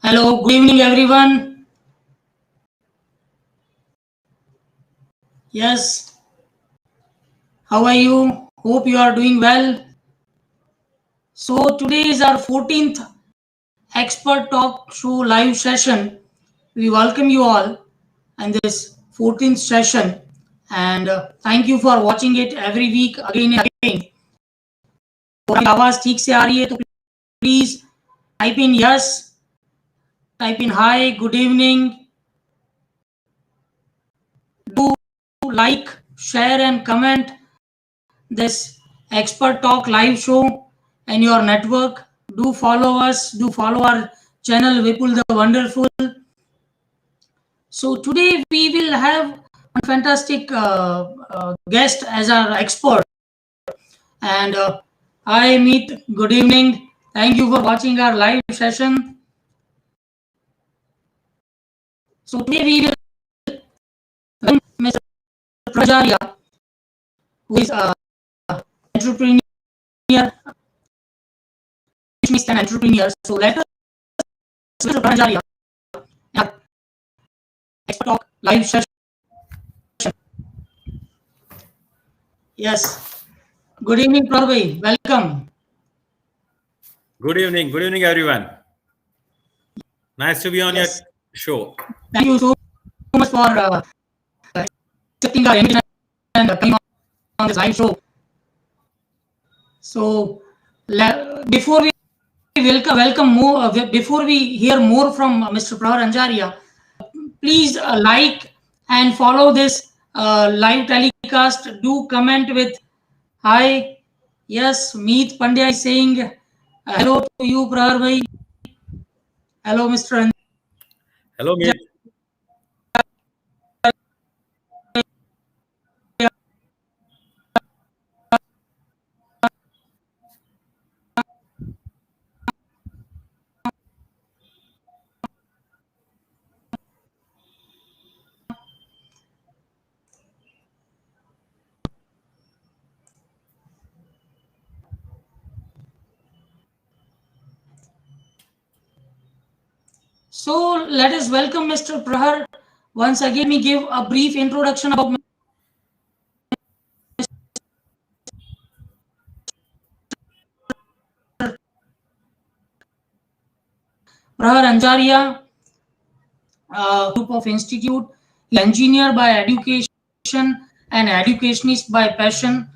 Hello, good evening, everyone. Yes, how are you? Hope you are doing well. So, today is our 14th Expert Talk Show live session. We welcome you all in this 14th session and thank you for watching it every week again and again. अगर आवाज ठीक से आ रही है तो please type in yes, type in hi, good evening. Do like, share, and comment this Expert Talk live show in your network. Do follow us. Do follow our channel Vipul the Wonderful. So today we will have a fantastic guest as our expert. And hi Meet, good evening. Thank you for watching our live session. So today we will welcome Mr. Prahar Anjaria, who is an entrepreneur, educationist and entrepreneur. So let us Mr. Prahar Anjaria, our expert talk live session. Yes. Good evening, Prahar bhai. Welcome. Good evening, everyone. Nice to be on Yes. your show. Thank you so much for accepting our invitation and coming on this live show. So, before we welcome more, before we hear more from Mr. Prahar Anjaria, please like and follow this live telecast. Do comment with hi. Yes, Meet Pandya is saying hello to you, Prahar bhai. Hello, Mr. Hello, Meet. So let us welcome Mr. Prahar. Once again, we give a brief introduction about Prahar Anjaria, group of institute, engineer by education and educationist by passion.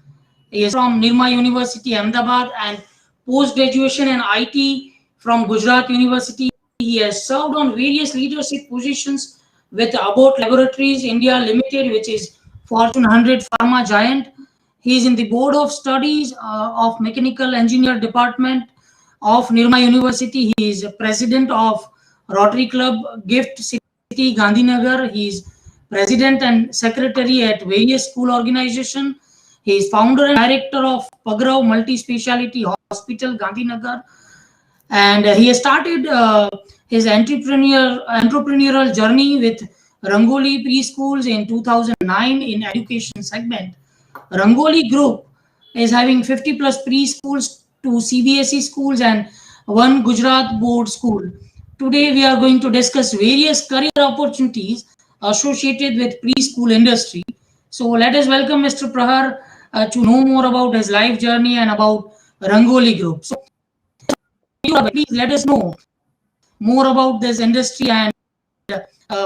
He is from Nirma University, Ahmedabad, and post-graduation in IT from Gujarat University. He has served on various leadership positions with Abbott Laboratories India Limited, which is Fortune 100 pharma giant. He is in the board of studies of Mechanical Engineer Department of Nirma University. He is president of Rotary Club Gift City Gandhinagar. He is president and secretary at various school organizations. He is founder and director of Pagrao Multi-Speciality Hospital, Gandhinagar, and he has started his entrepreneurial journey with Rangoli Preschools in 2009 in education segment. Rangoli Group is having 50 plus preschools, 2 CBSE schools, and 1 Gujarat board school. Today we are going to discuss various career opportunities associated with preschool industry. So let us welcome Mr. Prahar to know more about his life journey and about Rangoli Group. So please let us know more about this industry and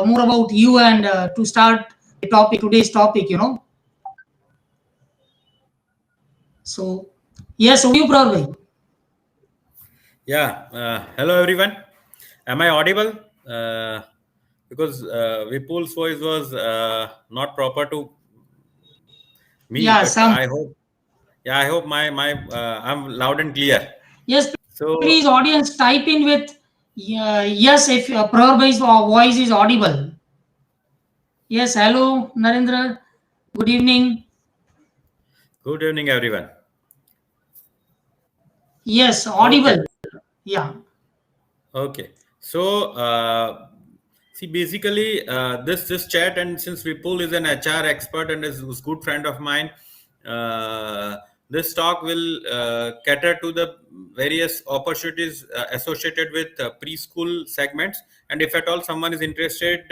more about you and to start the topic, today's topic, So, yes, over you, Prahar bhai. Yeah. Hello, everyone. Am I audible? Because Vipul's voice was not proper to me, Yeah, but I hope. Yeah, I hope my I'm loud and clear. Yes, So please, audience, type in with yes if Prahar bhai's voice is audible. Yes, hello, Narendra. Good evening. good evening, everyone. Yes, Okay. audible. Yeah. Okay. So see, basically, this chat, and since Vipul is an HR expert and is a good friend of mine, This talk will cater to the various opportunities associated with preschool segments, and if at all someone is interested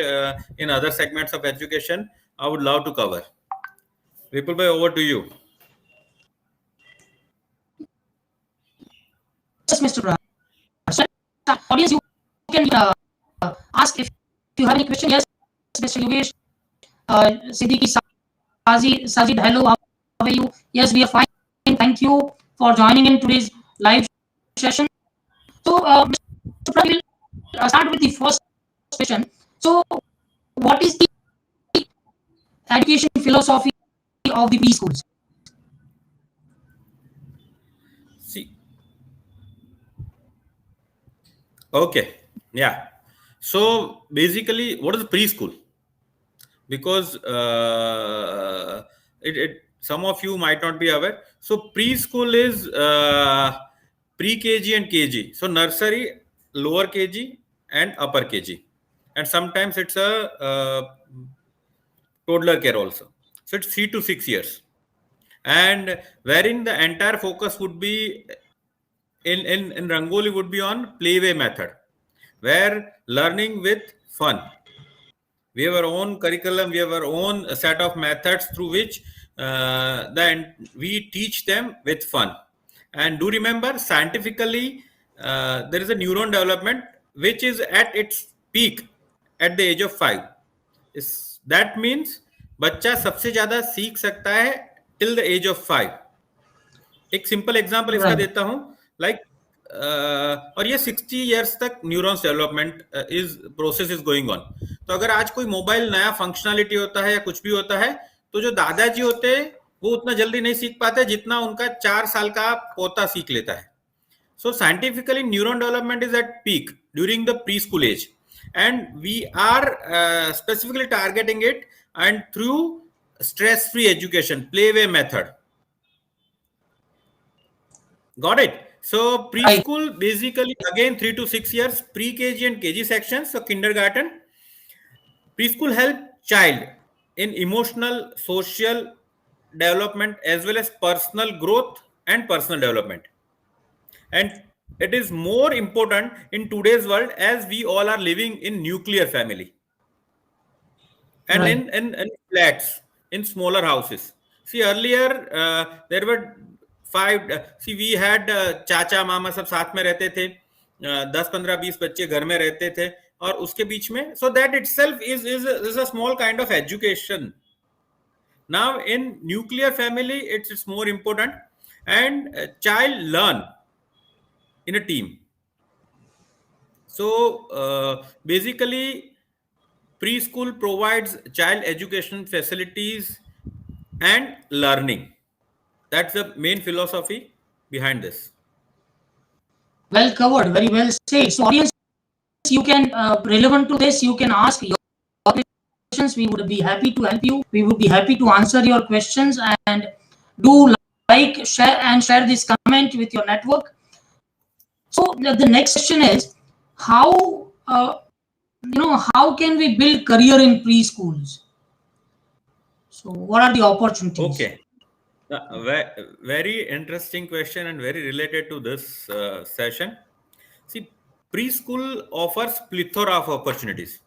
in other segments of education, I would love to cover. Vipul bhai, over to you. Yes, Mr. Raj. So, audience, you can ask if you have any question. Yes, Mr. Yogesh, Siddiqui, Sajid, hello, how are you? Yes, we are fine. Thank you for joining in today's live session. So, Mr. Prahar, we'll start with the first question. So, what is the education philosophy of the preschools? See, okay, yeah. So basically, what is preschool? Because some of you might not be aware. So preschool is pre-KG and KG. So nursery, lower KG, and upper KG, and sometimes it's a toddler care also. So it's 3 to 6 years, and wherein the entire focus would be in Rangoli would be on playway method, where learning with fun. We have our own curriculum, we have our own set of methods through which then we teach them with fun. And do remember, scientifically, there is a neuron development which is at its peak at the age of 5. That means बच्चा सबसे ज्यादा सीख सकता है till the age of 5. एक simple example इसका Right. देता हूं, लाइक और ये 60 इयर्स तक neurons development is process is going on. तो अगर आज कोई मोबाइल नया फंक्शनलिटी होता है या कुछ भी होता है, तो जो दादाजी होते हैं वो उतना जल्दी नहीं सीख पाते जितना उनका 4 साल का पोता सीख लेता है. So scientifically, neuron development is at peak during the preschool age, and we are specifically targeting it and through stress-free education, playway method. Got it? So Right. preschool basically again 3 to 6 years, pre-KG and KG sections. So kindergarten, preschool help child in emotional, social development as well as personal growth and personal development. And it is more important in today's world as we all are living in nuclear family and Right. in flats, in smaller houses. See, earlier there were five. See, we had चाचा मामा सब साथ में रहते थे, 10 15 20 बच्चे घर में रहते थे, और उसके बीच में, so that itself is a small kind of education. Now in nuclear family, it's more important, and child learn in a team. So basically, preschool provides child education facilities and learning. That's the main philosophy behind this. Well covered, very well said. So, audience, you can relevant to this, you can ask your questions. We would be happy to help you. We would be happy to answer your questions, and do like, share this comment with your network. So the next question is, how how can we build career in preschools? So what are the opportunities? Okay. Very interesting question and very related to this session. See, preschool offers plethora of opportunities.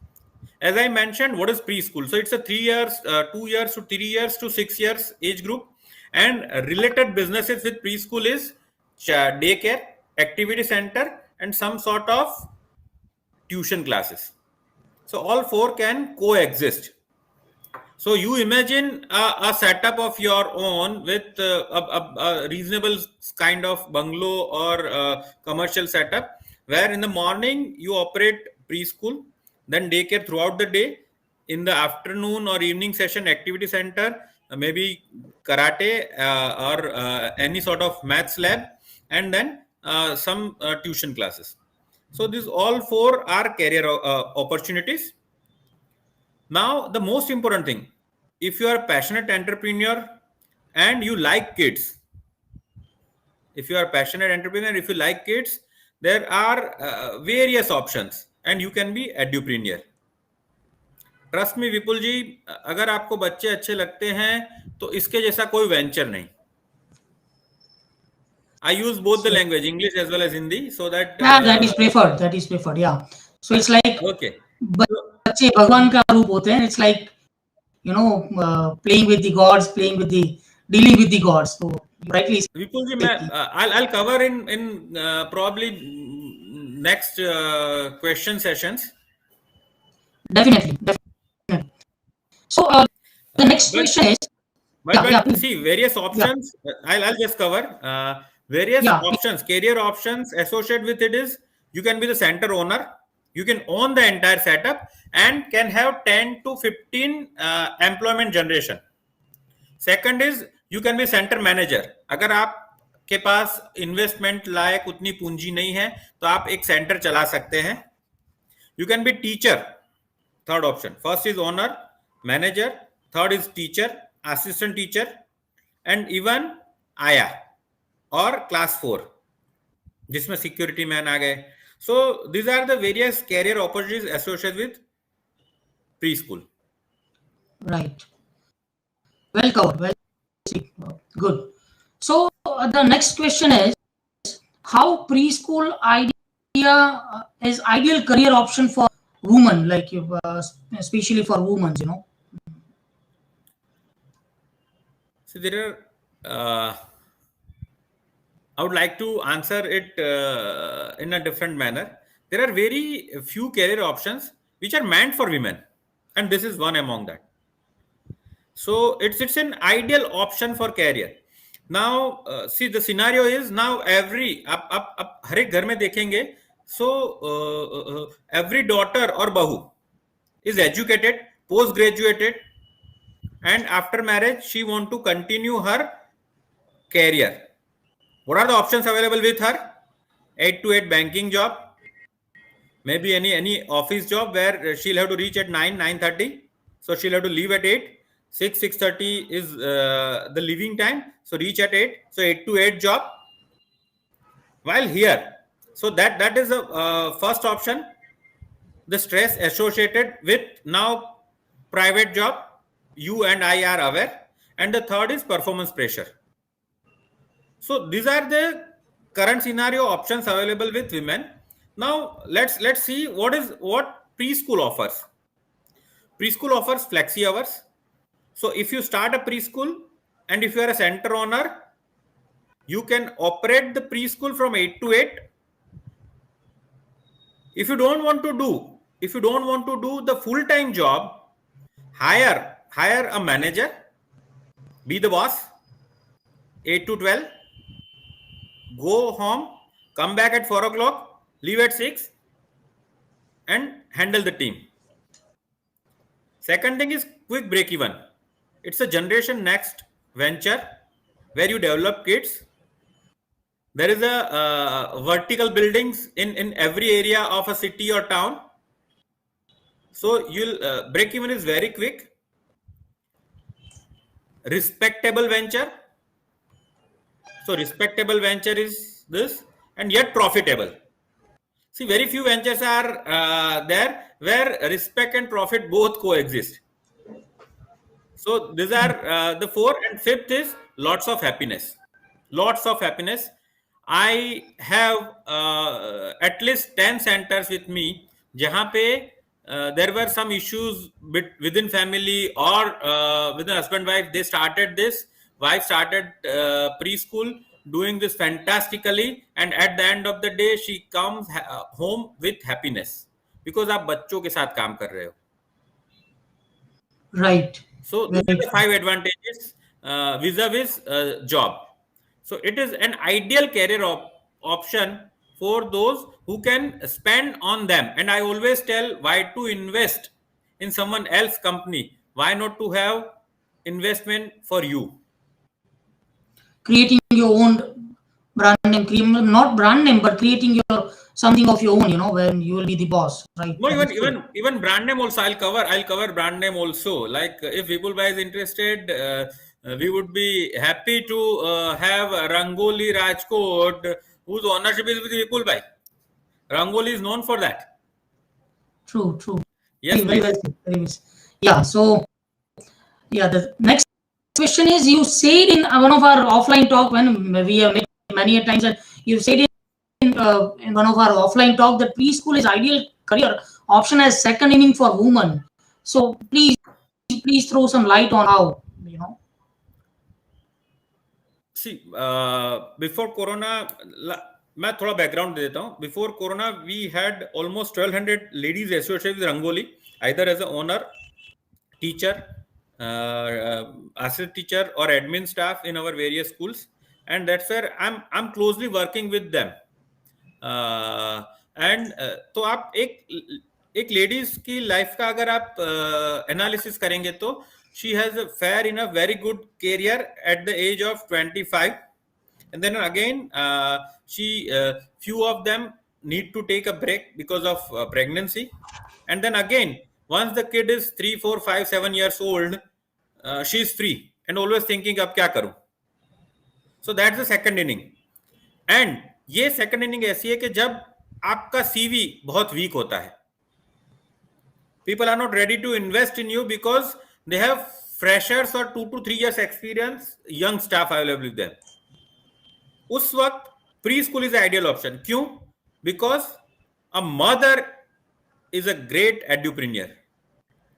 As I mentioned, what is preschool? So it's a 3 years, 2 years to 3 years to 6 years age group, and related businesses with preschool is daycare, activity center, and some sort of tuition classes. So all four can coexist. So you imagine a setup of your own with a reasonable kind of bungalow or commercial setup, where in the morning you operate preschool, then daycare throughout the day, in the afternoon or evening session activity center, maybe karate or any sort of maths lab, and then some tuition classes. So these all four are career opportunities. Now, the most important thing, if you are a passionate entrepreneur and you like kids, if you are a passionate entrepreneur, if you like kids, there are various options, and you can be edupreneur. Trust में विपुल जी, अगर आपको बच्चे अच्छे लगते हैं तो इसके जैसा कोई वेंचर नहीं. I use both the language, English as well as Hindi, so that that is preferred. That is preferred. Yeah. So it's like okay. So, बच्चे भगवान का रूप होते हैं. It's like playing with the gods, dealing with the gods. So rightly said. Vipul ji, I'll cover in probably next question sessions. Definitely. So the next question is. But see, various options. I'll just cover various options, career options associated with it is you can be the center owner, you can own the entire setup, and can have 10 to 15 employment generation. Second is you can be center manager. अगर आपके पास investment लायक उतनी पूंजी नहीं है तो आप एक centre चला सकते हैं. You can be teacher. Third option. First is owner, manager. Third is teacher, assistant teacher, and even आया और class 4 जिसमें security man आ गए. So these are the various career opportunities associated with preschool. Right. Well covered. Well, good. So the next question is how preschool idea is ideal career option for women, like especially for women, So there are. I would like to answer it in a different manner. There are very few career options which are meant for women, and this is one among that. So it's an ideal option for career. Now see the scenario is now every आप हर एक घर में देखेंगे. So every daughter or bahu is educated, post-graduated, and after marriage she want to continue her career. What are the options available with her? 8 to 8 banking job, maybe any office job where she'll have to reach at 9:30, so she'll have to leave at 8. 6:30 is the leaving time, so reach at 8. So 8 to 8 job. While here, so that is a first option. The stress associated with now private job, you and I are aware, and the third is performance pressure. So these are the current scenario options available with women. Now let's see what preschool offers. Preschool offers flexi hours. So if you start a preschool and if you are a center owner, you can operate the preschool from 8 to 8. If you don't want to do the full-time job, hire a manager, be the boss, 8 to 12, go home, come back at 4 o'clock, leave at 6, and handle the team. Second thing is quick break even. It's a generation next venture where you develop kids. There is a vertical buildings in every area of a city or town. So you'll break even is very quick. Respectable venture. So respectable venture is this, and yet profitable. See, very few ventures are there where respect and profit both coexist. So these are the four, and fifth is lots of happiness. Lots of happiness. I have at least 10 centers with me jahan pe there were some issues within family or within husband wife. They started this. Wife started preschool, doing this fantastically, and at the end of the day she comes home with happiness because आप बच्चों के साथ काम कर रहे हो. Right. So these are the 5 advantages vis-a-vis job. So it is an ideal career option for those who can spend on them. And I always tell, why to invest in someone else's company? Why not to have investment for you? Creating your own brand name, not brand name, but creating your something of your own, when you will be the boss, right? No, even brand name also I'll cover brand name also. Like if Vipul bhai is interested, we would be happy to have Rangoli Rajkot, whose ownership is with Vipul bhai. Rangoli is known for that. True. Yes, very well. Yeah. So the next question is, you said in one of our offline talk when we have met many a times, and you've said in one of our offline talk that preschool is ideal career option as second inning for women. So please throw some light on how, you know. See, before Corona, मैं थोड़ा background दे देता हूँ. Before Corona, we had almost 1,200 ladies associated with Rangoli, either as an owner, teacher, assistant teacher, or admin staff in our various schools, and that's where I'm closely working with them. And तो आप एक ladies की life का अगर आप analysis करेंगे तो she has fair in a very good career at the age of 25, and then again few of them need to take a break because of pregnancy, and then again once the kid is 3, 4, 5, 7 years old, she is free and always thinking अब क्या करूं. So that's the second inning. And ये second inning ऐसी है कि जब आपका CV बहुत वीक होता है, people are not ready to invest in you because they have freshers और 2 to 3 years experience young staff available with them. उस वक्त pre school is ideal option. क्यों? Because a mother is a great edupreneur.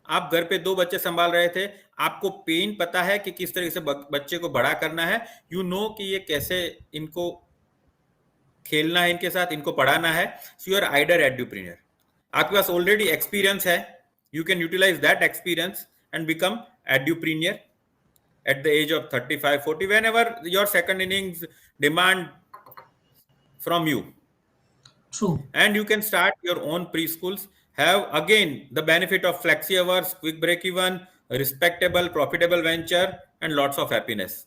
आप घर पे 2 बच्चे संभाल रहे थे, आपको पेन पता है कि किस तरह से बच्चे को बड़ा करना है, यू नो कि ये कैसे इनको खेलना है, इनके साथ इनको पढ़ाना है. So you are ideal edupreneur. आपके पास ऑलरेडी एक्सपीरियंस है, you can utilise that experience and become edupreneur at the age of 35, 40, whenever your second innings demand from you. True. And you can start your own preschools, have again the benefit of flexi hours, quick break even, respectable, profitable venture, and lots of happiness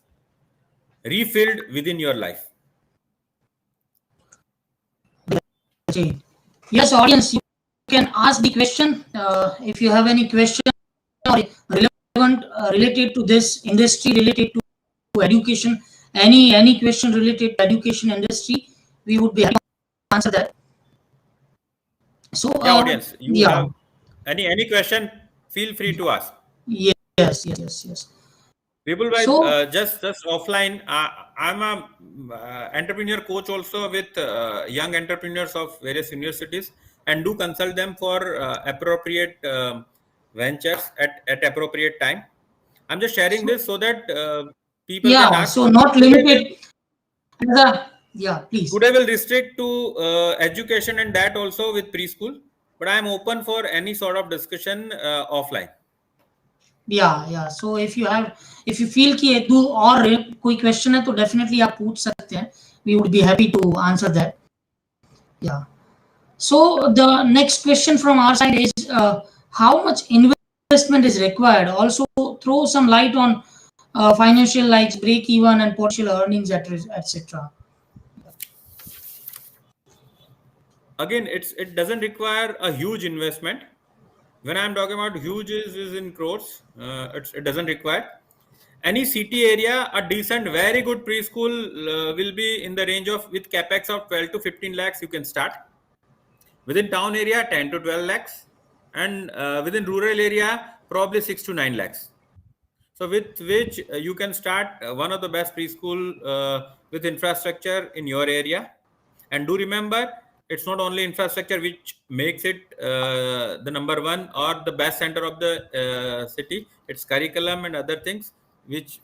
refilled within your life. Yes, audience, you can ask the question if you have any question or relevant related to this industry, related to education, any question related to education industry, we would be happy to answer that. So audience, you have any question, feel free to ask. Yes. Vipul bhai, just offline, I'm a entrepreneur coach also with young entrepreneurs of various universities, and do consult them for appropriate ventures at appropriate time. I'm just sharing this so that people can ask. So not limited. Please. Today will restrict to education and that also with preschool, but I'm open for any sort of discussion offline. So if you feel कि एक दो और कोई question है तो definitely आप पूछ सकते हैं. We would be happy to answer that. So the next question from our side is how much investment is required? Also throw some light on financial like break even and potential earnings, etc. Again, it doesn't require a huge investment. When I'm talking about huge is in crores. It doesn't require. Any city area, a decent, very good preschool will be in the range of, with capex of 12 to 15 lakhs, you can start. Within town area, 10 to 12 lakhs. And within rural area, probably 6 to 9 lakhs. So with which you can start one of the best preschool with infrastructure in your area. And do remember, it's not only infrastructure which makes it the number one or the best center of the city. It's curriculum and other things which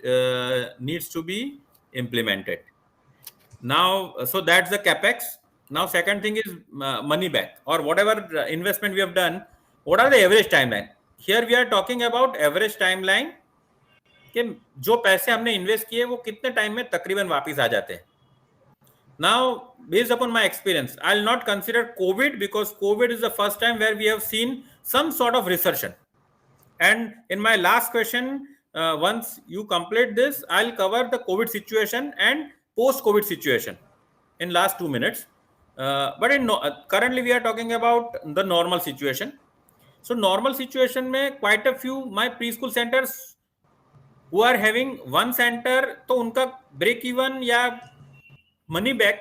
needs to be implemented. Now, so that's the capex. Now, second thing is money back or whatever investment we have done. What are the average timeline? Here we are talking about average timeline कि जो पैसे हमने invest किए वो कितने time में तकरीबन वापस आ जाते हैं. Now, based upon my experience, I'll not consider COVID because COVID is the first time where we have seen some sort of recession. And in my last question, once you complete this, I'll cover the COVID situation and post-COVID situation in last 2 minutes. But currently we are talking about the normal situation. So normal situation में quite a few my preschool centers who are having one center, तो उनका break even या money back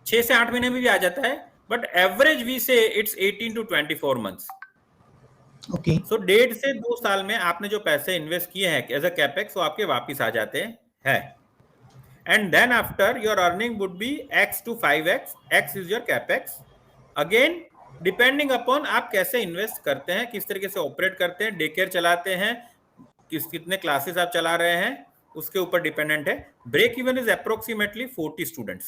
6 से 8 महीने में भी आ जाता है, बट एवरेज वी से इट्स 18 to 24 months. ओके. सो 1.5 से 2 साल में आपने जो पैसे इन्वेस्ट किए हैं एज अ कैपेक्स वो आपके वापस आ जाते हैं. and then after your earning would be x to 5x. X is your capex. Again depending upon आप कैसे इन्वेस्ट करते हैं, किस तरीके से ऑपरेट करते हैं, डे केयर चलाते हैं, कितने क्लासेस आप चला रहे हैं, उसके ऊपर डिपेंडेंट है. Break even is approximately 40 students.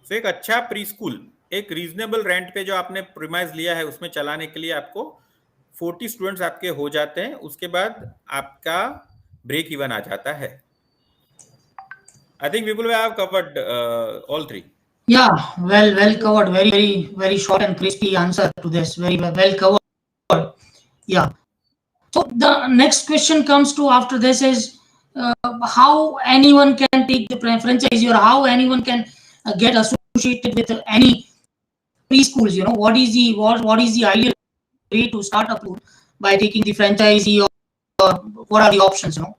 So एक अच्छा प्री स्कूल एक रीजनेबल रेंट पे जो आपने प्रीमाइज लिया है उसमें चलाने के लिए आपको 40 स्टूडेंट्स आपके हो जाते हैं. उसके बाद आपका ब्रेक इवन आ जाता है. I think Vipul, I have covered all three. Yeah, well covered. Very short and crispy answer to this. Very well covered. Yeah. So the next question comes to after this is how anyone can take the franchisee, or how anyone can get associated with any preschools. You know, what is the ideal way to start up by taking the franchisee, or what are the options? You know.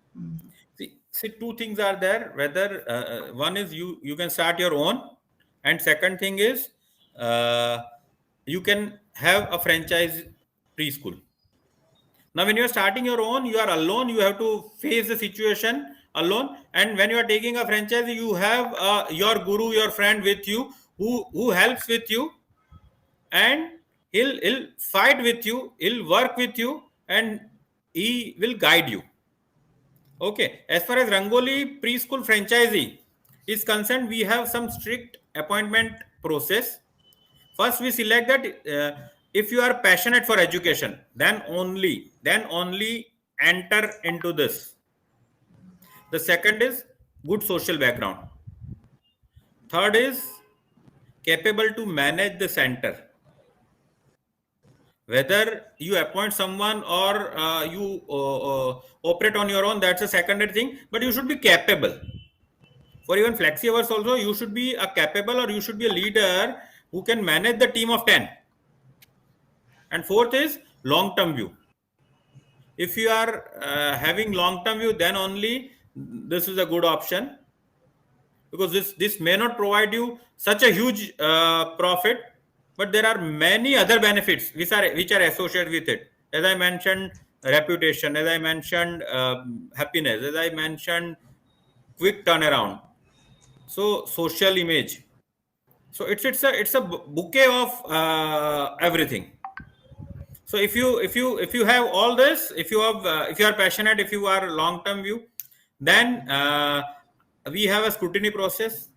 See, two things are there. Whether one is you can start your own, and second thing is you can have a franchise preschool. Now, when you are starting your own, you are alone. You have to face the situation alone. And when you are taking a franchise, you have your guru, your friend with you, who helps with you, and he'll fight with you, he'll work with you, and he will guide you. Okay, as far as Rangoli Preschool Franchisee is concerned, we have some strict appointment process. First, we select that if you are passionate for education, then only enter into this. The second is good social background. Third is capable to manage the center. Whether you appoint someone or you operate on your own, that's a secondary thing, but you should be capable. For even flexi hours also, you should be a capable, or you should be a leader who can manage the team of 10. And fourth is long-term view. If you are having long-term view, then only this is a good option, because this may not provide you such a huge profit, but there are many other benefits which are associated with it. As I mentioned, reputation, as I mentioned, happiness, as I mentioned, quick turnaround, so social image. So it's a bouquet of everything. So if you have all this, if you are passionate, if you are long term view, then we have a scrutiny process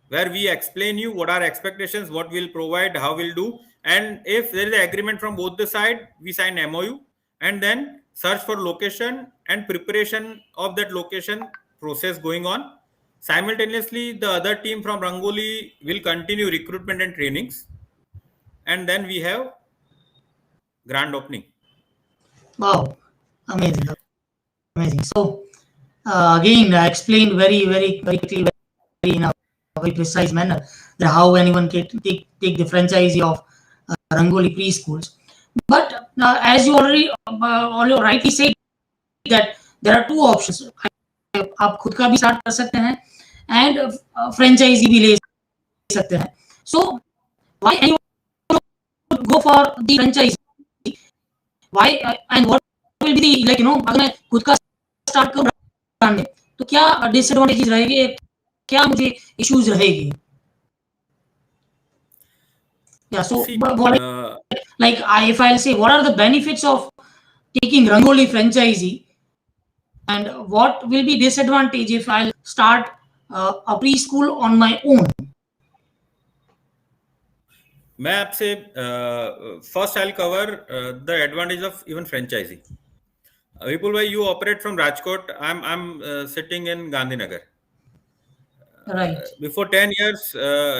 where we explain you what are expectations, what we'll provide, how we'll do, and if there is an agreement from both the side, we sign MOU, and then search for location and preparation of that location process going on. Simultaneously, the other team from Rangoli will continue recruitment and trainings, and then we have grand opening. Wow, amazing. So again, I explained very quickly, very in a very precise manner, that how anyone can take the franchisee of Rangoli preschools. But as you already rightly said, that there are two options. आप खुद का भी start कर सकते हैं and franchisee भी ले सकते हैं. So why anyone would go for the franchisee? Why and what will be the, like, you know, अगर मैं खुद का स्टार्ट करूँ ब्रांड में, तो क्या डिसएडवांटेजेस रहेंगे, क्या मुझे इश्यूज रहेगी? Yeah, so like if I'll say, what are the benefits of taking Rangoli franchisee, and what will be disadvantage if I'll start a preschool on my own? मैं आपसे first I'll cover the advantage of even franchisee. Vipul bhai, you operate from Rajkot. I'm sitting in Gandhinagar. Right. Before 10 years,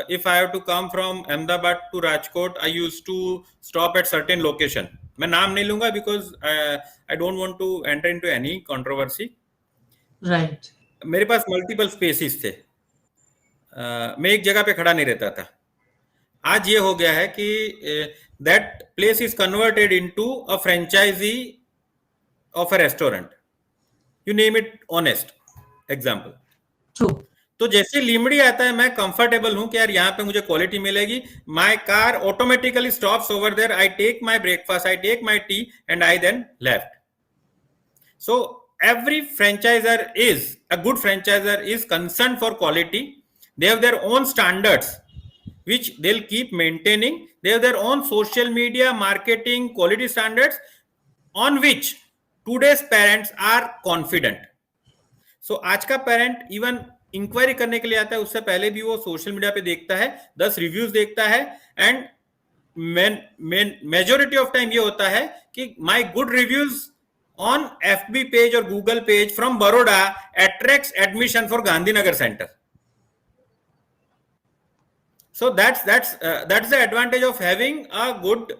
if I have to come from Ahmedabad to Rajkot, I used to stop at certain location. मैं नाम नहीं लूंगा because I don't want to enter into any controversy. Right. मेरे पास multiple spaces थे. मैं एक जगह पे खड़ा नहीं रहता था. आज ये हो गया है कि that place is converted into a franchisee of a restaurant. You name it, honest example. True. तो जैसे लिमड़ी आता है, मैं कंफर्टेबल हूं कि यार यहाँ पे मुझे क्वालिटी मिलेगी. My car automatically stops over there. I take my breakfast, I take my tea, and I then left. So every franchisor is a good franchisor is concerned for quality. They have their own standards which they'll keep maintaining. They have their own social media marketing quality standards on which today's parents are confident. So आज का parent even inquiry करने के लिए आता है, उससे पहले भी वो सोशल मीडिया पे देखता है, 10 रिव्यूज देखता है, एंड मेजोरिटी ऑफ टाइम ये होता है कि my good reviews on FB page और Google page from Baroda attracts admission for Gandhinagar centre. So that's the advantage of having a good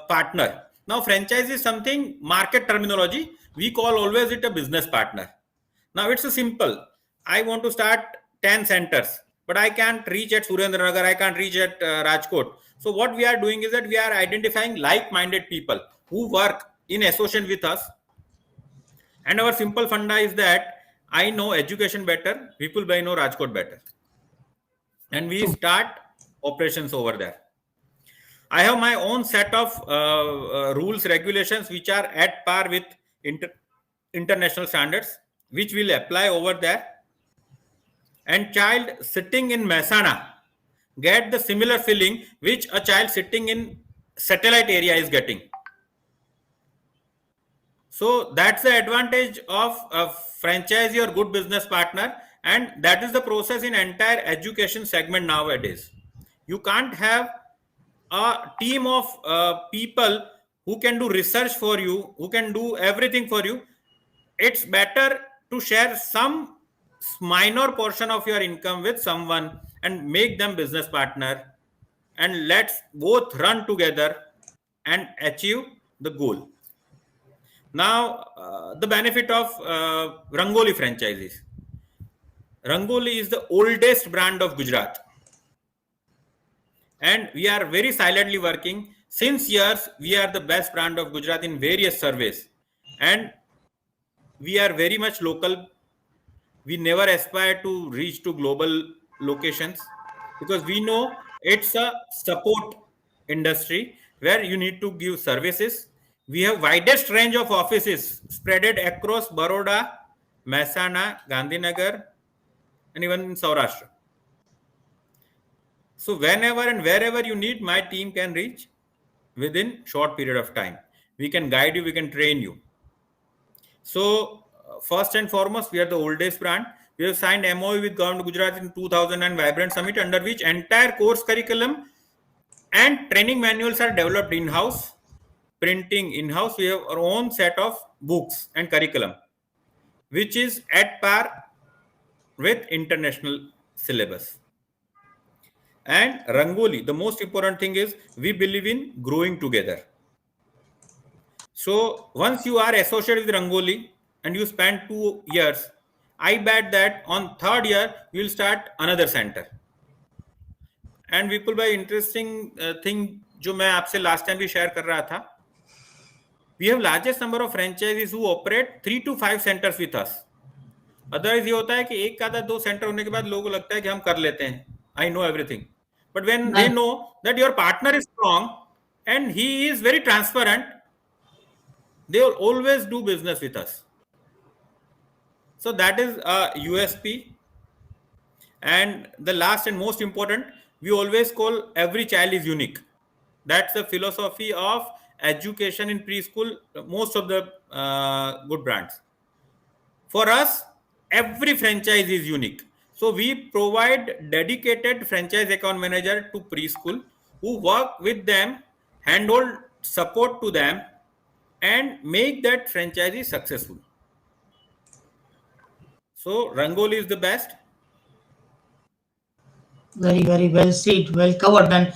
partner. Now franchise is something, market terminology, we call always it a business partner. Now it's a simple, I want to start 10 centers, but I can't reach at Surendranagar, I can't reach at Rajkot. So what we are doing is that we are identifying like-minded people who work in association with us. And our simple funda is that I know education better, Vipul bhai know Rajkot better. And we start operations over there. I have my own set of rules, regulations, which are at par with international standards, which will apply over there. And child sitting in Mehsana get the similar feeling which a child sitting in satellite area is getting. So that's the advantage of a franchisee or good business partner. And that is the process in entire education segment nowadays. You can't have a team of people who can do research for you, who can do everything for you. It's better to share some minor portion of your income with someone and make them business partner, and let's both run together and achieve the goal. Now, the benefit of Rangoli franchises. Rangoli is the oldest brand of Gujarat, and we are very silently working. Since years, we are the best brand of Gujarat in various surveys, and we are very much local. We never aspire to reach to global locations because we know it's a support industry where you need to give services. We have widest range of offices spreaded across Baroda, Mehsana, Gandhinagar, and even in Saurashtra. So whenever and wherever you need, my team can reach within short period of time. We can guide you, we can train you. So first and foremost, we are the oldest brand. We have signed MOU with Government of Gujarat in 2009 Vibrant Summit, under which entire course curriculum and training manuals are developed in-house, printing in-house. We have our own set of books and curriculum, which is at par with international syllabus. And Rangoli, the most important thing is we believe in growing together. So once you are associated with Rangoli and you spend 2 years, I bet that on third year you will start another center. And Vipul bhai, interesting thing जो मैं आपसे last time भी share कर रहा था, we have largest number of franchisees who operate 3 to 5 centers with us. Otherwise ये होता है कि एक आधा 2 सेंटर होने के बाद लोगों को लगता है कि हम कर लेते हैं, I know everything. But when they know that your partner is strong and he is very transparent, they will always do business with us. So that is a USP. And the last and most important, we always call every child is unique. That's the philosophy of education in preschool, most of the good brands. For us, every franchise is unique. So we provide dedicated franchise account manager to preschool who work with them, handhold support to them, and make that franchisee successful. So Rangoli is the best. Very, very well said, well covered. And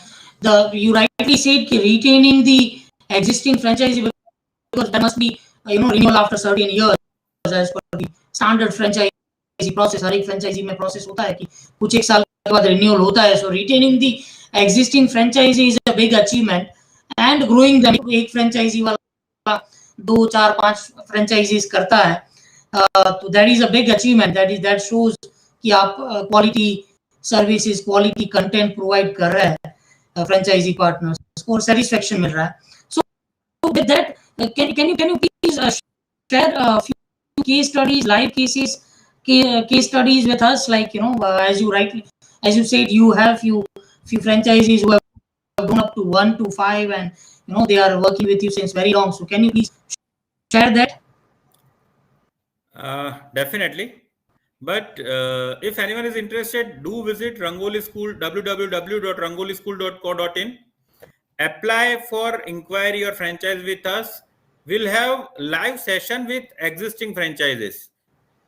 you rightly said retaining the existing franchisee, because there must be renewal after certain years as per the standard franchisee process. हर एक franchisee में process होता है कि कुछ एक साल के बाद renewal होता है. So retaining the existing franchisee is a big achievement, and growing them. एक franchisee वाला 2, 4, 5 franchisees करता है, तो that is a big achievement. That shows कि आप quality services, quality content provide कर रहे हैं franchisee partners और satisfaction मिल रहा है. So with that, can you please share a few case studies, live cases, case studies with us? Like, as you said, you have few franchises who have grown up to 1 to 5, and they are working with you since very long. So can you please share that? Definitely. But if anyone is interested, do visit Rangoli School, www.rangolischool.co.in. Apply for inquiry or franchise with us. We'll have live session with existing franchises.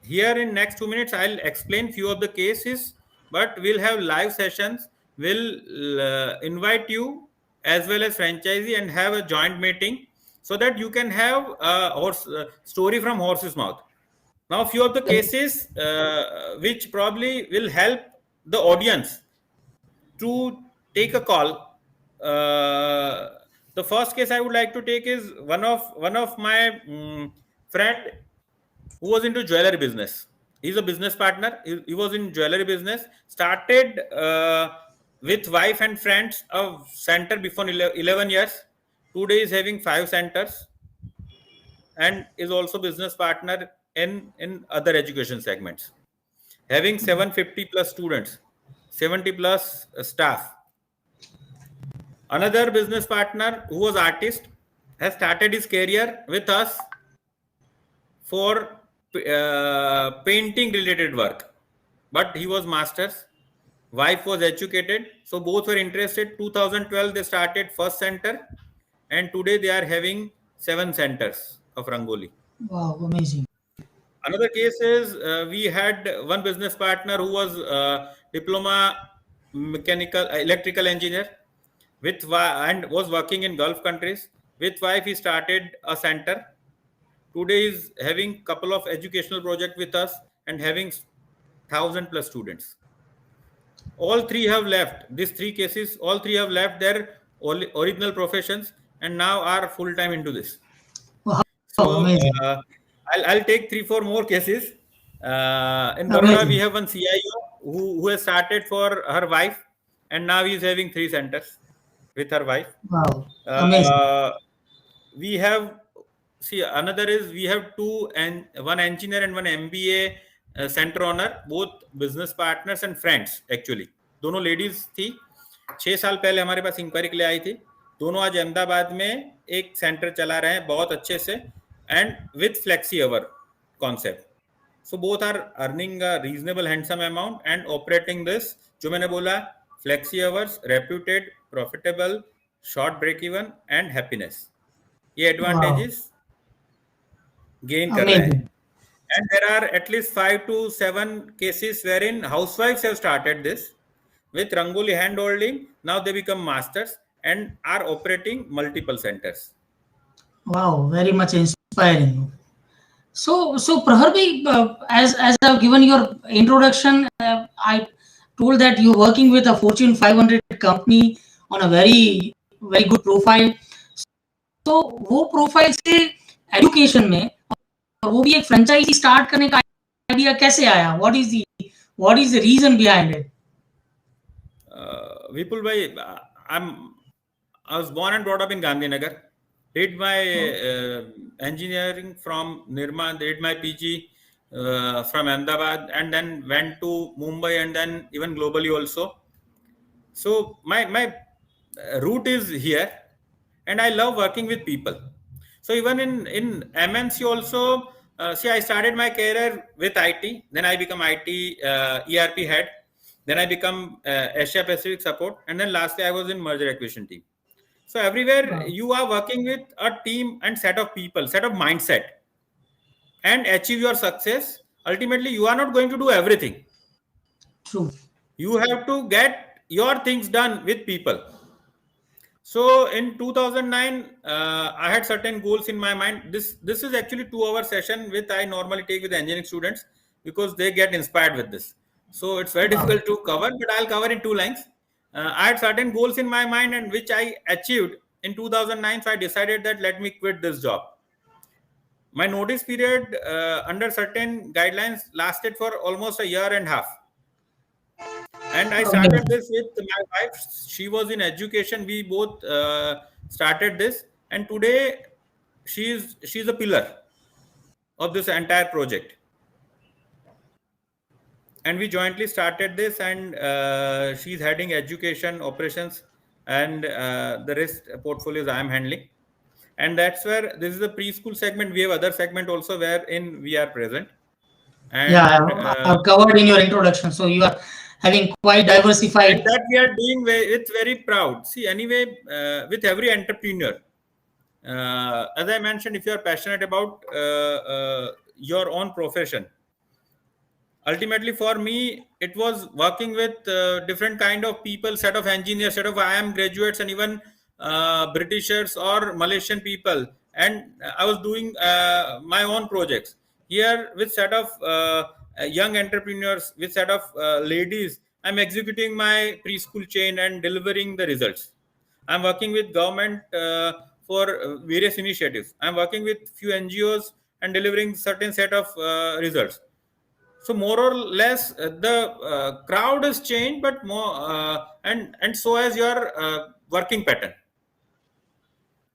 Here in next 2 minutes, I'll explain few of the cases, but we'll have live sessions. We'll invite you as well as franchisee and have a joint meeting so that you can have a story from horse's mouth. Now, few of the cases which probably will help the audience to take a call. The first case I would like to take is one of my friend who was into jewelry business. He's a business partner. He was in jewelry business. Started with wife and friends a center before 11 years. Today is having 5 centers and is also business partner in other education segments, having 750 plus students, 70 plus staff. Another business partner who was artist has started his career with us for painting related work, but he was masters. Wife was educated, so both were interested. 2012 they started first center, and today they are having 7 centers of Rangoli. Wow, amazing. Another case is we had one business partner who was diploma mechanical electrical engineer and was working in Gulf countries. With wife, he started a center. Today is having couple of educational project with us and having 1,000 plus students. All three have left. These 3 cases, all three have left their original professions and now are full time into this. Wow, So amazing. I'll take 3-4 more cases. In Baroda, we Amazing. have one CIO who has started for her wife, and now he's having 3 centers with her wife. Wow, amazing. We have another is we have one engineer and one MBA center owner, both business partners and friends actually. दोनों ladies थी. 6 साल पहले हमारे पास inquiry के लिए आई थी. दोनों आज अहमदाबाद में एक सेंटर चला रहे हैं बहुत अच्छे से and with flexi hour concept. So both are earning a reasonable handsome amount and operating this, जो मैंने बोला, flexi hours, reputed, profitable, short break even and happiness. ये advantages gain कर रहे हैं. Amazing. And there are at least 5 to 7 cases wherein housewives have started this with Rangoli hand holding. Now they become masters and are operating multiple centers. Wow, very much inspiring. So Prahar bhai, as I've given your introduction, I told that you're working with a Fortune 500 company on a very very good profile. तो वो profile से education में और वो भी एक franchise start करने का आइडिया कैसे आया? What is the reason behind it? Vipul bhai, I was born and brought up in Gandhinagar. Did my engineering from Nirma, did my PG from Ahmedabad, and then went to Mumbai and then even globally also. So my root is here, and I love working with people. So even in MNC also, I started my career with IT. Then I become IT ERP head. Then I become Asia Pacific support, and then lastly I was in merger acquisition team. So everywhere you are working with a team and set of people, set of mindset, and achieve your success. Ultimately, you are not going to do everything. True. You have to get your things done with people. So in 2009, I had certain goals in my mind. This is actually 2-hour session which I normally take with engineering students because they get inspired with this. So it's very difficult to cover, but I'll cover in 2 lines. I had certain goals in my mind and which I achieved in 2009. So I decided that let me quit this job. My notice period under certain guidelines lasted for almost a year and a half. And I started this with my wife. She was in education. We both started this. And today she's a pillar. of this entire project. And we jointly started this, and she's heading education operations, and the rest portfolios I am handling. And that's where this is the preschool segment. We have other segment also wherein we are present. And Yeah, I've covered in your introduction. So you are having quite diversified. and that we are doing with very proud. See, anyway, with every entrepreneur, as I mentioned, if you are passionate about your own profession, ultimately for me it was working with different kind of people, set of engineers, set of IIM graduates, and even Britishers or Malaysian people, and I was doing my own projects here with set of young entrepreneurs, with set of ladies. I'm executing my preschool chain and delivering the results. I'm working with government for various initiatives. I'm working with few NGOs and delivering certain set of results. So more or less the crowd has changed, but more and so has your working pattern,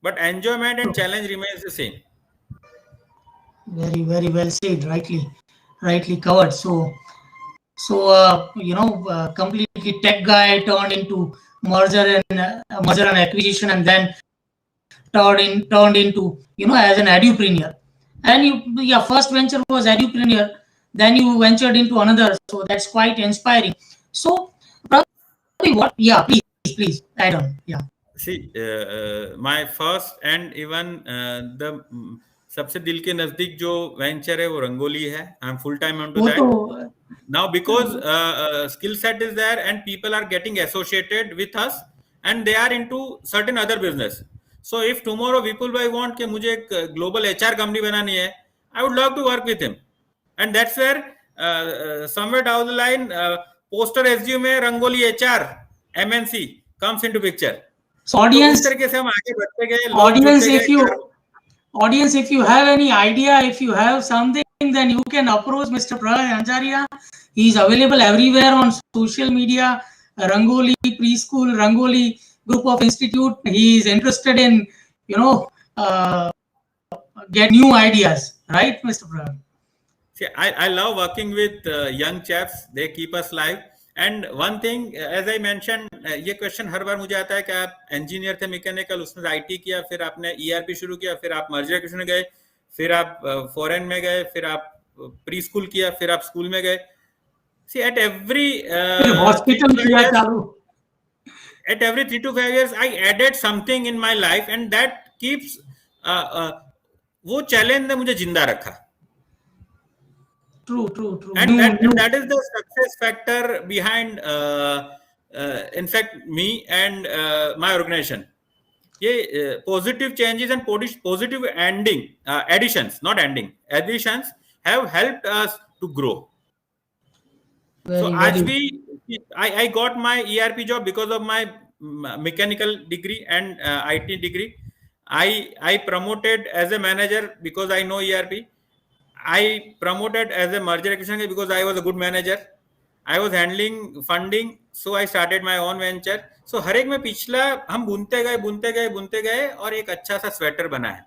but enjoyment and challenge remains the same. Very, very well said. Rightly covered. Completely tech guy turned into merger and acquisition, and then turned into, as an edupreneur. And your first venture was edupreneur, then you ventured into another. So that's quite inspiring. So probably what? Yeah, please add on. Yeah. See, my first and even the सबसे दिल के नजदीक जो venture है वो रंगोली है. I am full time onto वो तो that now because skill set is there and people are getting associated with us and they are into certain other business. So if tomorrow Vipul bhai want कि मुझे एक global HR company बनानी है, I would love to work with him. And that's where somewhere down the line poster SGU में rangoli HR MNC comes into picture. so तो उस audience तरीके से हम आगे बढ़ते गए, लोग audience जुड़ते if गए. you audience, if you have any idea, if you have something, then you can approach Mr. Prahar Anjaria. He is available everywhere on social media. Rangoli Preschool, Rangoli Group of Institute. He is interested in, uh, get new ideas, right, Mr. Prahar? See, I love working with young chaps. They keep us live. And one thing, as I mentioned, ये question हर बार मुझे आता है कि आप engineer थे mechanical, उसमें IT किया, फिर आपने ईआरपी शुरू किया, फिर आप मर्जर एक्विजिशन गए, फिर आप फॉरेन में गए, फिर आप प्री स्कूल किया, फिर आप स्कूल में गए. See, at every हॉस्पिटल किया चालू. at every 3 to 5 years, I added something in my life, and that keeps वो चैलेंज ने मुझे जिंदा रखा. True. And that is the success factor behind in fact me and my organization. ये positive changes and positive additions have helped us to grow. So आज भी I got my ERP job because of my mechanical degree and IT degree. I promoted as a manager because I know ERP. I promoted as a merger acquisition because I was a good manager. I was handling funding, so I started my own venture. So हर एक में पिछला हम बुनते गए और एक अच्छा सा स्वेटर बना है.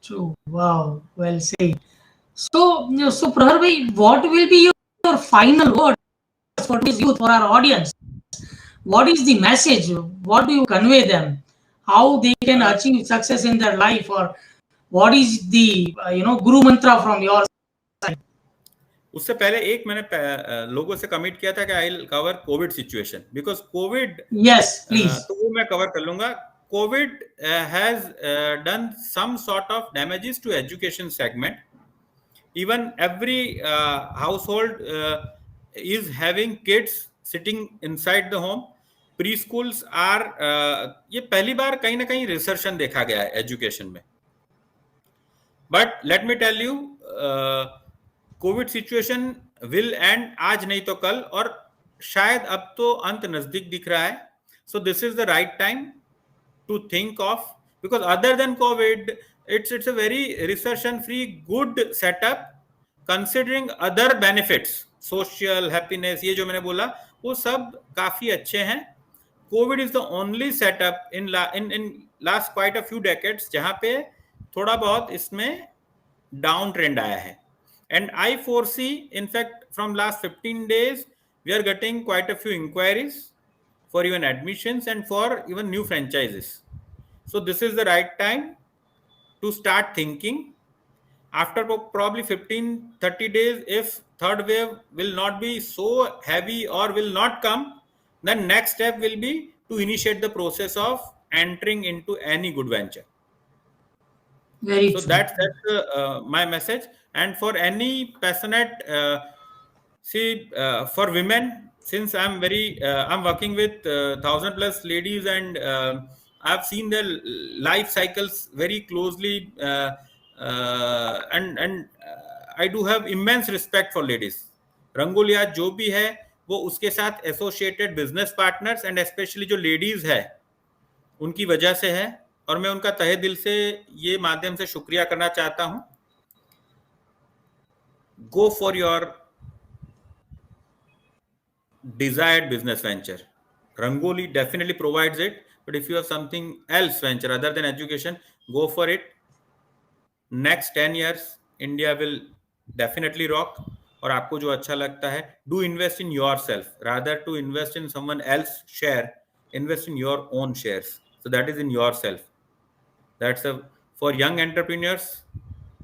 True. Wow. Well said. So Prahar bhai, what will be your final words for this youth, for our audience? What is the message? What do you convey them? How they can achieve success in their life, or what is the guru mantra from your side? उससे पहले एक मैंने लोगों से commit किया था कि I will cover covid situation because covid. Yes, please. तो वो मैं कवर कर लूंगा. Covid has done some sort of damages to education segment. Even every household is having kids sitting inside the home. Pre schools are ये पहली बार कहीं ना कहीं रिसर्शन देखा गया है एजुकेशन में. But let me tell you, covid situation will end आज नहीं तो कल, और शायद अब तो अंत नजदीक दिख रहा है. So this is the right time to think of, because other than covid it's a very recession free good setup considering other benefits, social happiness, ये जो मैंने बोला वो सब काफी अच्छे हैं. Covid is the only setup in last quite a few decades जहां पे थोड़ा बहुत इसमें डाउन ट्रेंड आया है. And I foresee, in fact, from last 15 days, we are getting quite a few inquiries for even admissions and for even new franchises. So this is the right time to start thinking. After probably 15-30 days, if third wave will not be so heavy or will not come, then next step will be to initiate the process of entering into any good venture. Very So true. that's my message. And for any passionate, for women, since I'm working with 1,000+ ladies, and I've seen their life cycles very closely, and I do have immense respect for ladies. Rangoli आज जो भी है वो उसके साथ associated business partners and specially जो ladies है उनकी वजह से है, और मैं उनका तहे दिल से ये माध्यम से शुक्रिया करना चाहता हूं. Go for your desired business venture. Rangoli definitely provides it, but if you have something else venture other than education, go for it. Next 10 years India will definitely rock. और आपको जो अच्छा लगता है, do invest in yourself rather to invest in someone else share. Invest in your own shares, so that is in yourself. That's for young entrepreneurs.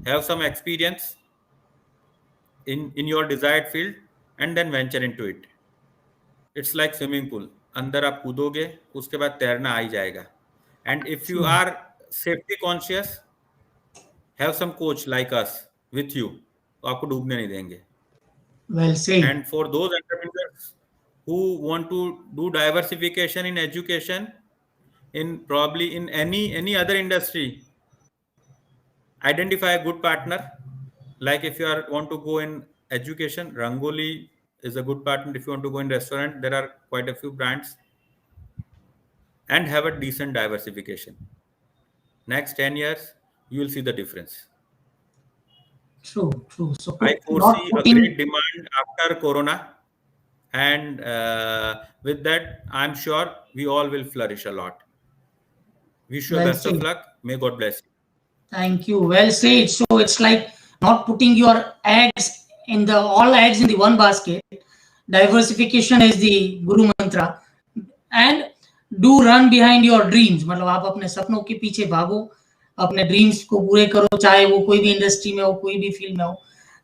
Have some experience in your desired field and then venture into it. It's like swimming pool. अंदर आप कूदोगे, उसके बाद तैरना आ ही जाएगा. And if you are safety conscious, have some coach like us with you. तो आपको डूबने नहीं देंगे. Well said. And for those entrepreneurs who want to do diversification in education, in probably in any other industry, identify a good partner. Like if you want to go in education, Rangoli is a good partner. If you want to go in restaurant, there are quite a few brands, and have a decent diversification. Next 10 years, you will see the difference. True. So I foresee a great demand after Corona, and with that, I'm sure we all will flourish a lot. Wish you best of luck. May God bless you. Thank you. Well said. So it's like not putting your eggs in all eggs in the one basket. Diversification is the guru mantra, and do run behind your dreams. मतलब आप अपने सपनों के पीछे भागो, अपने dreams को पूरे करो, चाहे वो कोई भी इंडस्ट्री में हो, कोई भी फील्ड में हो.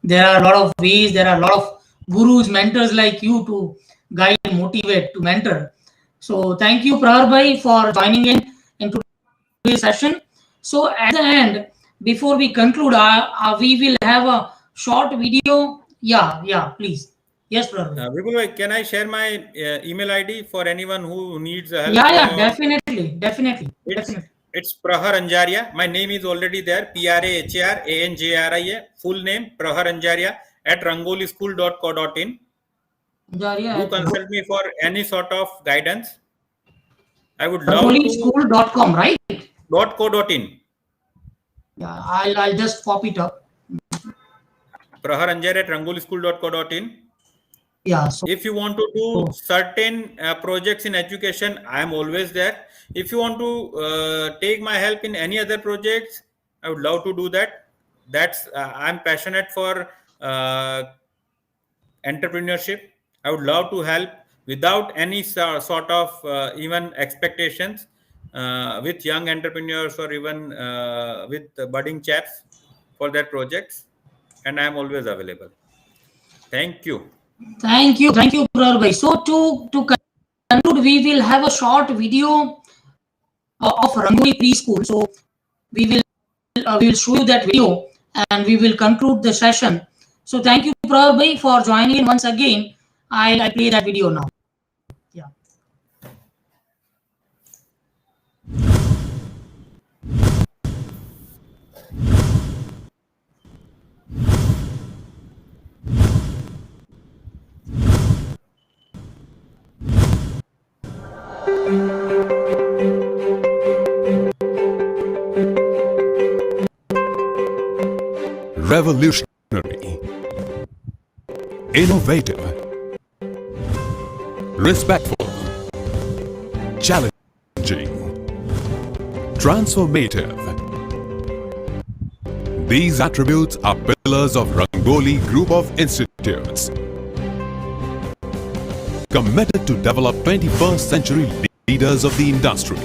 There are a lot of ways, there are a lot of gurus, mentors like you to guide, motivate, to mentor. So thank you, Prahar bhai, for joining in today's session. So at the end, before we conclude, we will have a short video. Yeah, please. Yes, Prahar. Vipul, can I share my email ID for anyone who needs help? Yeah, definitely. It's Prahar Anjaria. My name is already there. PRAHRANJRIA. Full name Prahar Anjaria at rangolischool.co.in. Do consult me for any sort of guidance. I would love to. Rangolischool.com, right? .co.in. Yeah, I'll just pop it up. Prahar Anjaria at rangolischool.co.in. Yeah. So if you want to do certain projects in education, I am always there. If you want to take my help in any other projects, I would love to do that. That's I'm passionate for entrepreneurship. I would love to help without any sort of even expectations with young entrepreneurs or even with budding chaps for their projects, and I am always available. Thank you. Thank you, Prahar bhai. So to conclude, we will have a short video of Rangoli Preschool. So we will show you that video and we will conclude the session. So thank you, Prahar bhai, for joining in once again. I play that video now. Yeah. Revolutionary, innovative, respectful, challenging, transformative, These attributes are pillars of Rangoli Group of Institutes, committed to develop 21st century leaders of the industry,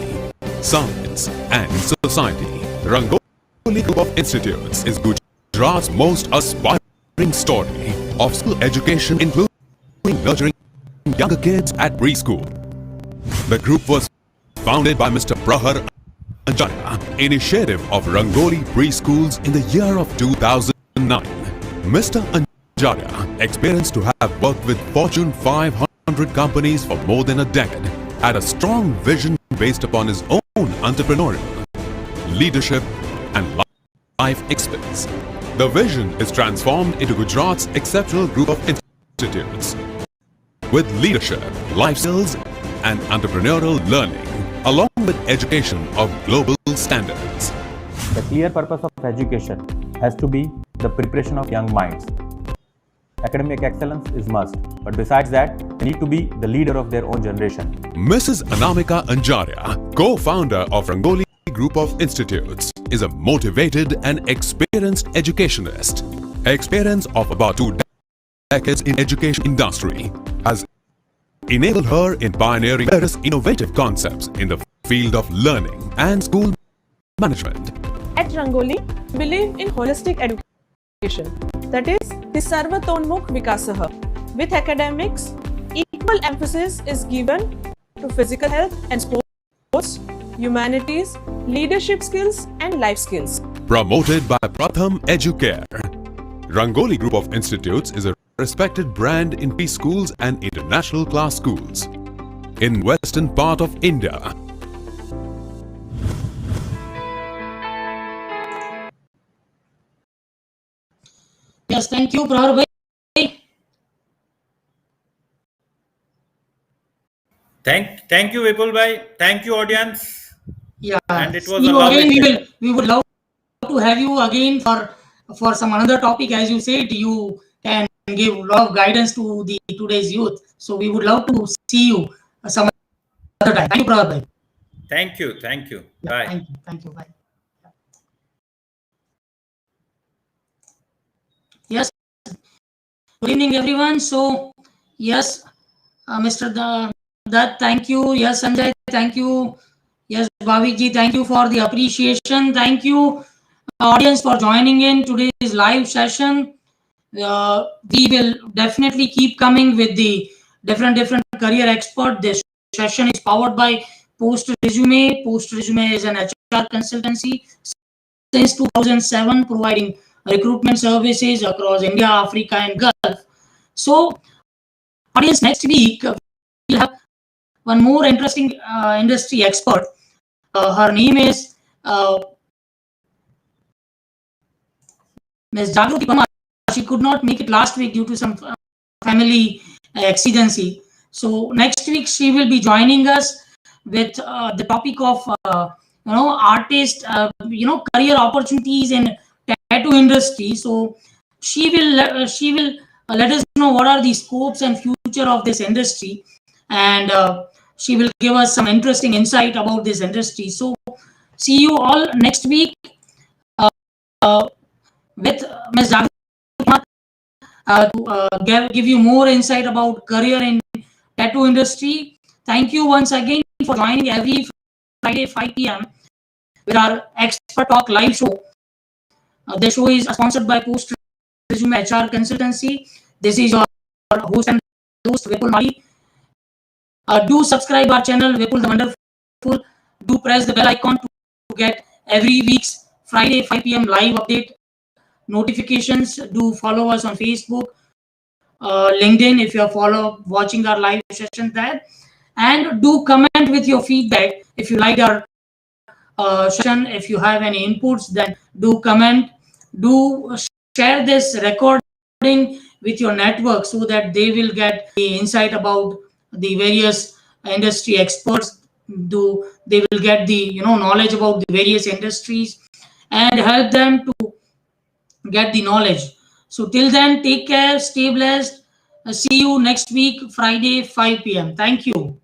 science and society. Rangoli Group of Institutes is Gujarat's most aspiring story of school education, including nurturing younger kids at preschool. The group was founded by Mr. Prahar Anjaria, initiative of Rangoli Preschools in the year of 2009. Mr. Anjaria, experienced to have worked with Fortune 500 companies for more than a decade, had a strong vision based upon his own entrepreneurial, leadership and life experience. The vision is transformed into Gujarat's exceptional group of institutes with leadership, life skills and entrepreneurial learning, along with education of global standards. The clear purpose of education has to be the preparation of young minds. Academic excellence is must, but besides that, they need to be the leader of their own generation. Mrs. Anamika Anjaria, co-founder of Rangoli Group of Institutes, is a motivated and experienced educationist. Experience of about 2 decades in education industry has enabled her in pioneering various innovative concepts in the field of learning and school management. At Rangoli, we believe in holistic education, that is, the Sarvatonmukh Vikasaha. With academics, equal emphasis is given to physical health and sports, humanities, leadership skills and life skills. Promoted by Pratham Educare, Rangoli Group of Institutes is a respected brand in preschools and international class schools in western part of India. Yes, thank you, Prahar bhai. Thank you, Vipul bhai. Thank you, audience. Yeah, And it was see a you lovely again. session. We would love to have you again for some another topic. As you said, you can give a lot of guidance to the today's youth. So we would love to see you some other time. Thank you, Prahar bhai. Thank you. Yeah, Bye. thank you. Bye. Yes. Good evening, everyone. So, yes, Mr. Dutt, thank you. Yes, Sanjay, thank you. Yes, Bhavik thank you for the appreciation. Thank you, audience, for joining in today's live session. We will definitely keep coming with the different career expert. This session is powered by Post Resume. Post Resume is an HR consultancy since 2007, providing recruitment services across India, Africa, and Gulf. So, audience, next week we'll have one more interesting industry expert. Her name is Ms. Jagruti Parmar. She could not make it last week due to some family exigency. So next week she will be joining us with the topic of artist, career opportunities in tattoo industry. So she will let us know what are the scopes and future of this industry, and she will give us some interesting insight about this industry. So see you all next week with Ms. Jagruti to give you more insight about career in tattoo industry. Thank you once again for joining every Friday 5 p.m. with our Expert Talk live show. The show is sponsored by Post Resume HR Consultancy. This is your host and host, Vipul Mali. Do subscribe our channel, Vipul the Wonderful. Do press the bell icon to get every week's Friday 5 p.m. live update notifications. Do follow us on Facebook, LinkedIn if you are watching our live session there, and do comment with your feedback if you like our session. If you have any inputs, then do comment. Do share this recording with your network so that they will get the insight about the various industry experts. They will get the knowledge about the various industries and help them to get the knowledge. So till then, take care, stay blessed. See you next week, Friday, 5 p.m. Thank you.